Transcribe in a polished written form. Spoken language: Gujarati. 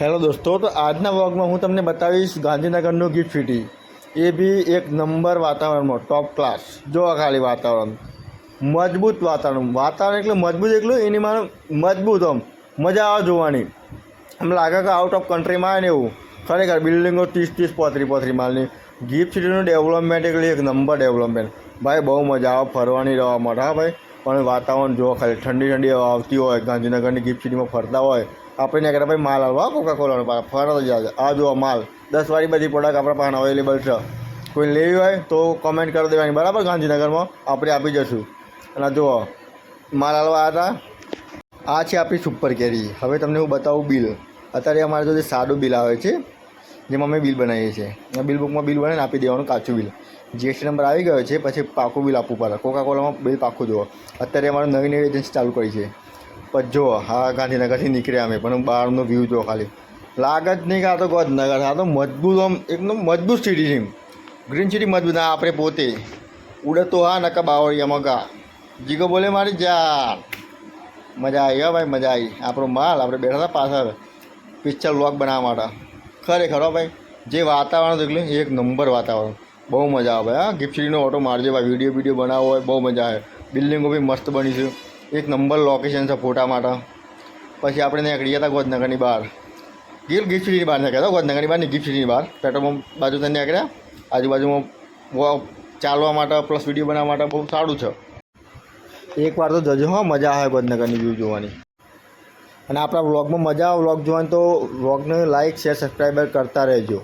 હેલો દોસ્તો, તો આજના વ્લોગમાં હું તમને બતાવીશ ગાંધીનગરનું ગિફ્ટ સિટી, એ બી એક નંબર વાતાવરણમાં, ટોપ ક્લાસ. જો ખાલી વાતાવરણ મજબૂત, વાતાવરણ એટલે મજબૂત, એટલું એની માં મજબૂત, આમ મજા આવે જોવાની. આમ લાગે કે આઉટ ઓફ કન્ટ્રીમાં આવે ને એવું. ખરેખર બિલ્ડિંગો 30-35 માળની. ગિફ્ટ સિટીનું ડેવલપમેન્ટ એટલે એક નંબર ડેવલપમેન્ટ ભાઈ. બહુ મજા આવે ફરવાની, રહેવા માટે. હા ભાઈ, પણ વાતાવરણ જો ખાલી ઠંડી ઠંડી આવતી હોય ગાંધીનગરની ગિફ્ટ સિટીમાં ફરતા હોય આપણે ને ભાઈ. માલ આવવા કોકાકોલાનો ફરતો જાય. આ જો માલ 10 વાળી બધી પ્રોડક્ટ આપણા પાસે અવેલેબલ છે. કોઈ લેવી હોય તો કોમેન્ટ કરી દેવાની, બરાબર. ગાંધીનગરમાં આપણે આપી જઈશું. અને જુઓ માલ હાલવા આવ્યા હતા. આ છે આપણી સુપર કેરી. હવે તમને હું બતાવું બિલ. અત્યારે અમારે જો સાદું બિલ આવે છે, જેમાં અમે બિલ બનાવીએ છીએ. બિલ બુકમાં બિલ બનાવીને આપી દેવાનું, કાચું બિલ. જીએસટી નંબર આવી ગયો છે, પછી પાકું બિલ આપવું પડે. કોકાકોલામાં બિલ પાકું જુઓ. અત્યારે અમારે નવી એજન્સી ચાલુ કરી છે. પણ જુઓ, હા ગાંધીનગરથી નીકળ્યા અમે, પણ બહારનો વ્યૂ જુઓ. ખાલી લાગે જ નહીં કે આ તો ગાંધીનગર. આ તો મજબૂત, આમ એકદમ મજબૂત સિટી છે. ગ્રીન સિટી મજબૂત. આ આપણે પોતે ઉડે તો હા નકા બાવળિયામાં ગા જીગો બોલે મારી જાન. મજા આવી. હા ભાઈ, મજા આવી. આપણો માલ આપણે બેઠા હતા પાછળ પિક્ચર વ્લોગ બનાવવા માટે. ખરેખર હો ભાઈ, જે વાતાવરણ એટલે એક નંબર વાતાવરણ. બહુ મજા આવે. હા, ગિફ્ટ સિટીનો ઓટો મારજો ભાઈ. વિડીયો બનાવવો હોય બહુ મજા આવે. બિલ્ડિંગો બી મસ્ત બની છે. એક નંબર લોકેશન છે ફોટા માટે. પછી આપણે નીકળ્યા હતા ગોધનગરની બહાર. ગિફ્ટ સિટીની બહાર નીકળ્યા હતા. ગોધનગરની બહાર નહીં, ગિફ્ટ સિટીની બહાર પેટ્રોલ પંપ બાજુ ત્યાં નીકળ્યા. આજુબાજુમાં ચાલવા માટે પ્લસ વિડીયો બનાવવા માટે બહુ સારું છે. એકવાર તો જજો. હા, મજા આવે ગોધનગરની વ્યૂ જોવાની. અને આપણા વ્લોગમાં મજા આવે વ્લોગ જોવાની, તો વ્લોગને લાઇક શેર સબસ્ક્રાઈબર કરતા રહેજો.